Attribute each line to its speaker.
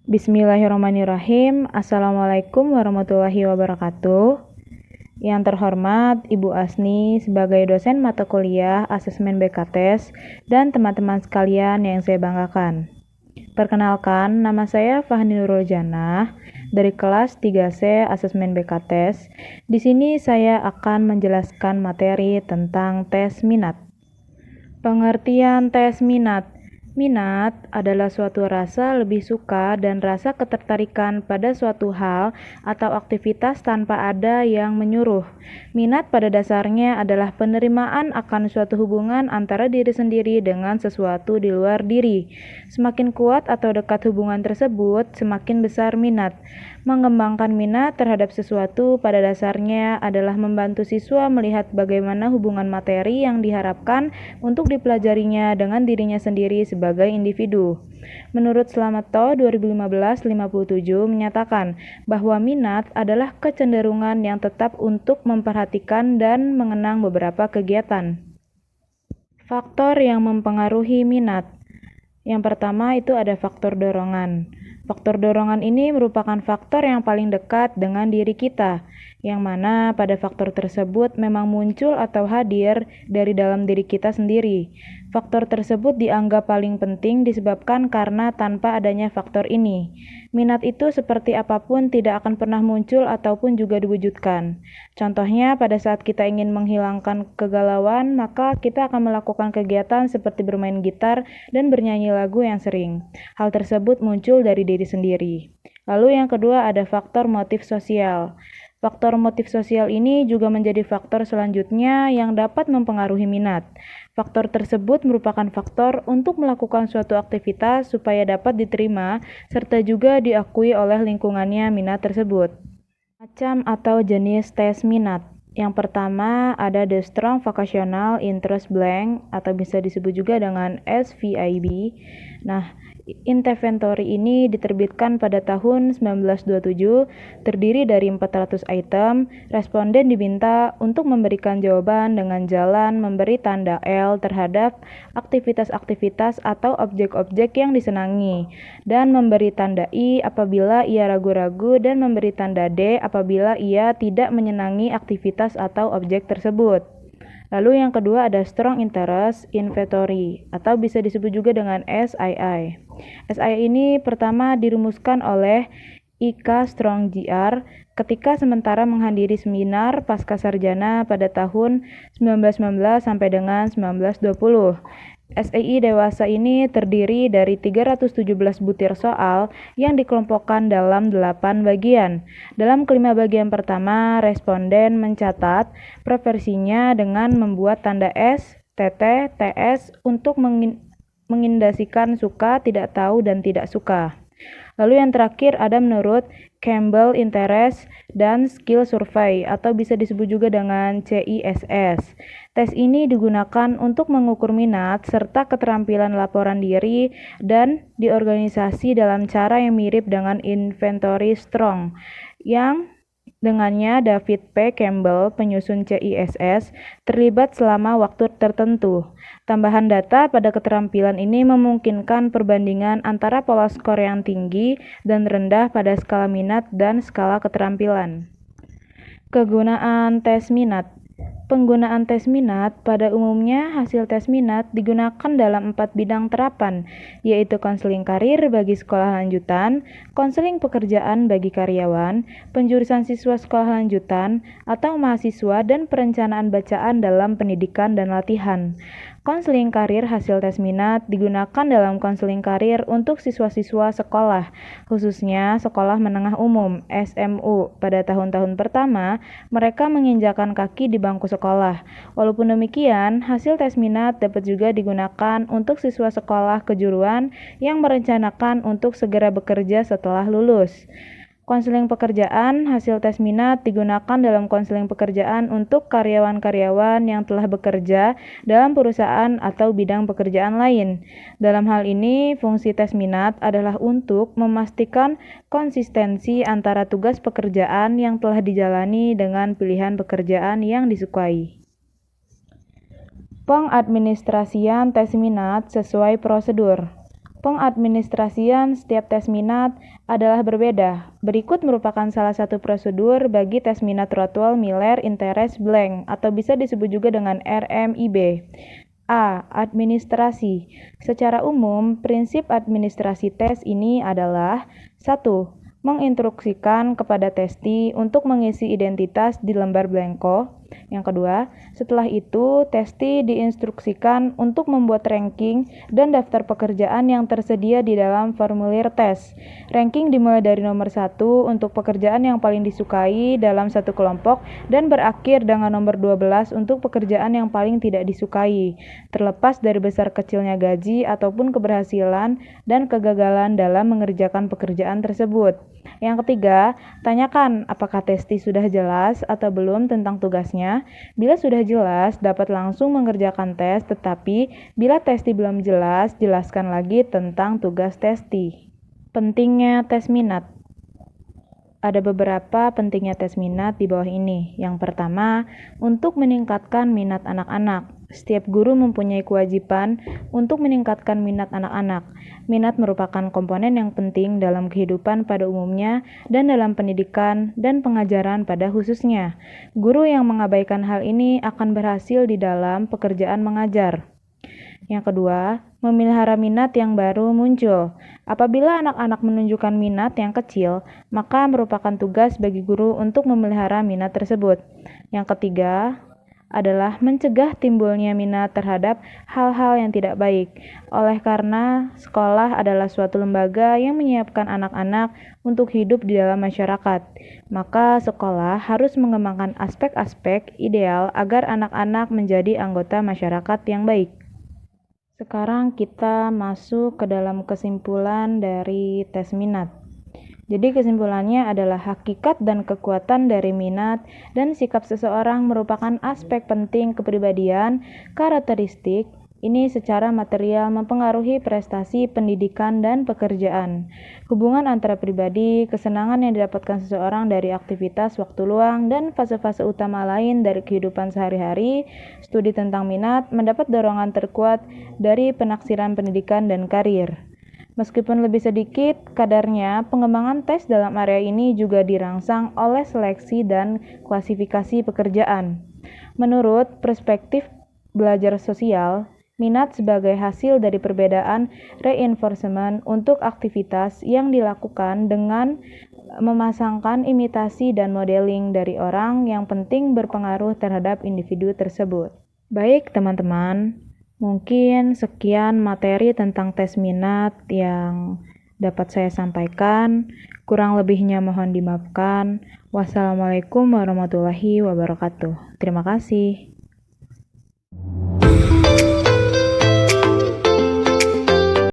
Speaker 1: Bismillahirrahmanirrahim. Assalamualaikum warahmatullahi wabarakatuh. Yang terhormat Ibu Asni sebagai dosen mata kuliah Asesmen BKTes dan teman-teman sekalian yang saya banggakan. Perkenalkan, nama saya Fahni Nurul Janah dari kelas 3C Asesmen BKTes. Di sini saya akan menjelaskan materi tentang tes minat. Pengertian tes minat. Minat adalah suatu rasa lebih suka dan rasa ketertarikan pada suatu hal atau aktivitas tanpa ada yang menyuruh. Minat pada dasarnya adalah penerimaan akan suatu hubungan antara diri sendiri dengan sesuatu di luar diri. Semakin kuat atau dekat hubungan tersebut, semakin besar minat. Mengembangkan minat terhadap sesuatu pada dasarnya adalah membantu siswa melihat bagaimana hubungan materi yang diharapkan untuk dipelajarinya dengan dirinya sendiri sebagai individu. Menurut Slametto 2015-57 menyatakan bahwa minat adalah kecenderungan yang tetap untuk memperhatikan dan mengenang beberapa kegiatan. Faktor yang mempengaruhi minat. Yang pertama itu ada faktor dorongan. Faktor dorongan ini merupakan faktor yang paling dekat dengan diri kita, yang mana pada faktor tersebut memang muncul atau hadir dari dalam diri kita sendiri. Faktor tersebut dianggap paling penting disebabkan karena tanpa adanya faktor ini, minat itu seperti apapun tidak akan pernah muncul ataupun juga diwujudkan. Contohnya, pada saat kita ingin menghilangkan kegalauan, maka kita akan melakukan kegiatan seperti bermain gitar dan bernyanyi lagu yang sering. Hal tersebut muncul dari diri sendiri. Lalu yang kedua ada faktor motif sosial. Faktor motif sosial ini juga menjadi faktor selanjutnya yang dapat mempengaruhi minat. Faktor tersebut merupakan faktor untuk melakukan suatu aktivitas supaya dapat diterima serta juga diakui oleh lingkungannya minat tersebut. Macam atau jenis tes minat. Yang pertama ada The Strong Vocational Interest Blank atau bisa disebut juga dengan SVIB. Nah, inventory ini diterbitkan pada tahun 1927, terdiri dari 400 item. Responden diminta untuk memberikan jawaban dengan jalan memberi tanda L terhadap aktivitas-aktivitas atau objek-objek yang disenangi, dan memberi tanda I apabila ia ragu-ragu dan memberi tanda D apabila ia tidak menyenangi aktivitas atau objek tersebut. Lalu yang kedua ada Strong Interest Inventory atau bisa disebut juga dengan SII. SII ini pertama dirumuskan oleh I.K. Strong Jr. ketika sementara menghadiri seminar pascasarjana pada tahun 1919 sampai dengan 1920. SII dewasa ini terdiri dari 317 butir soal yang dikelompokkan dalam 8 bagian. Dalam kelima bagian pertama, responden mencatat preferensinya dengan membuat tanda S, TT, TS untuk mengindikasikan suka, tidak tahu, dan tidak suka. Lalu yang terakhir ada menurut Campbell Interest dan Skill Survey atau bisa disebut juga dengan CISS. Tes ini digunakan untuk mengukur minat serta keterampilan laporan diri dan diorganisasi dalam cara yang mirip dengan inventory Strong yang dengannya David P. Campbell, penyusun CISS, terlibat selama waktu tertentu. Tambahan data pada keterampilan ini memungkinkan perbandingan antara pola skor yang tinggi dan rendah pada skala minat dan skala keterampilan. Kegunaan tes minat. Penggunaan tes minat pada umumnya hasil tes minat digunakan dalam 4 bidang terapan, yaitu konseling karir bagi sekolah lanjutan, konseling pekerjaan bagi karyawan, penjurusan siswa sekolah lanjutan atau mahasiswa, dan perencanaan bacaan dalam pendidikan dan latihan. Konseling karir hasil tes minat digunakan dalam konseling karir untuk siswa-siswa sekolah, khususnya sekolah menengah umum (SMU). Pada tahun-tahun pertama, mereka menginjakkan kaki di bangku sekolah. Walaupun demikian, hasil tes minat dapat juga digunakan untuk siswa sekolah kejuruan yang merencanakan untuk segera bekerja setelah lulus. Konseling pekerjaan hasil tes minat digunakan dalam konseling pekerjaan untuk karyawan-karyawan yang telah bekerja dalam perusahaan atau bidang pekerjaan lain. Dalam hal ini, fungsi tes minat adalah untuk memastikan konsistensi antara tugas pekerjaan yang telah dijalani dengan pilihan pekerjaan yang disukai. Pengadministrasian tes minat sesuai prosedur. Pengadministrasian setiap tes minat adalah berbeda. Berikut merupakan salah satu prosedur bagi tes minat Routwell Miller Interest Blank atau bisa disebut juga dengan RMIB. A. Administrasi. Secara umum, prinsip administrasi tes ini adalah 1. Menginstruksikan kepada testi untuk mengisi identitas di lembar blanko. Yang kedua, setelah itu testi diinstruksikan untuk membuat ranking dan daftar pekerjaan yang tersedia di dalam formulir tes. Ranking dimulai dari nomor 1 untuk pekerjaan yang paling disukai dalam satu kelompok dan berakhir dengan nomor 12 untuk pekerjaan yang paling tidak disukai, terlepas dari besar kecilnya gaji ataupun keberhasilan dan kegagalan dalam mengerjakan pekerjaan tersebut. Yang ketiga, tanyakan apakah testi sudah jelas atau belum tentang tugasnya. Bila sudah jelas, dapat langsung mengerjakan tes, tetapi bila testi belum jelas, jelaskan lagi tentang tugas testi. Pentingnya tes minat. Ada beberapa pentingnya tes minat di bawah ini. Yang pertama, untuk meningkatkan minat anak-anak. Setiap guru mempunyai kewajiban untuk meningkatkan minat anak-anak. Minat merupakan komponen yang penting dalam kehidupan pada umumnya dan dalam pendidikan dan pengajaran pada khususnya. Guru yang mengabaikan hal ini akan berhasil di dalam pekerjaan mengajar. Yang kedua, memelihara minat yang baru muncul. Apabila anak-anak menunjukkan minat yang kecil, maka merupakan tugas bagi guru untuk memelihara minat tersebut. Yang ketiga adalah mencegah timbulnya minat terhadap hal-hal yang tidak baik. Oleh karena sekolah adalah suatu lembaga yang menyiapkan anak-anak untuk hidup di dalam masyarakat, maka sekolah harus mengembangkan aspek-aspek ideal agar anak-anak menjadi anggota masyarakat yang baik. Sekarang kita masuk ke dalam kesimpulan dari tes minat. Jadi kesimpulannya adalah hakikat dan kekuatan dari minat dan sikap seseorang merupakan aspek penting kepribadian, karakteristik. Ini secara material mempengaruhi prestasi pendidikan dan pekerjaan. Hubungan antara pribadi, kesenangan yang didapatkan seseorang dari aktivitas waktu luang, dan fase-fase utama lain dari kehidupan sehari-hari. Studi tentang minat mendapat dorongan terkuat dari penaksiran pendidikan dan karir. Meskipun lebih sedikit kadarnya, pengembangan tes dalam area ini juga dirangsang oleh seleksi dan klasifikasi pekerjaan. Menurut perspektif belajar sosial, minat sebagai hasil dari perbedaan reinforcement untuk aktivitas yang dilakukan dengan memasangkan imitasi dan modeling dari orang yang penting berpengaruh terhadap individu tersebut. Baik teman-teman, mungkin sekian materi tentang tes minat yang dapat saya sampaikan. Kurang lebihnya mohon dimaafkan. Wassalamualaikum warahmatullahi wabarakatuh. Terima kasih.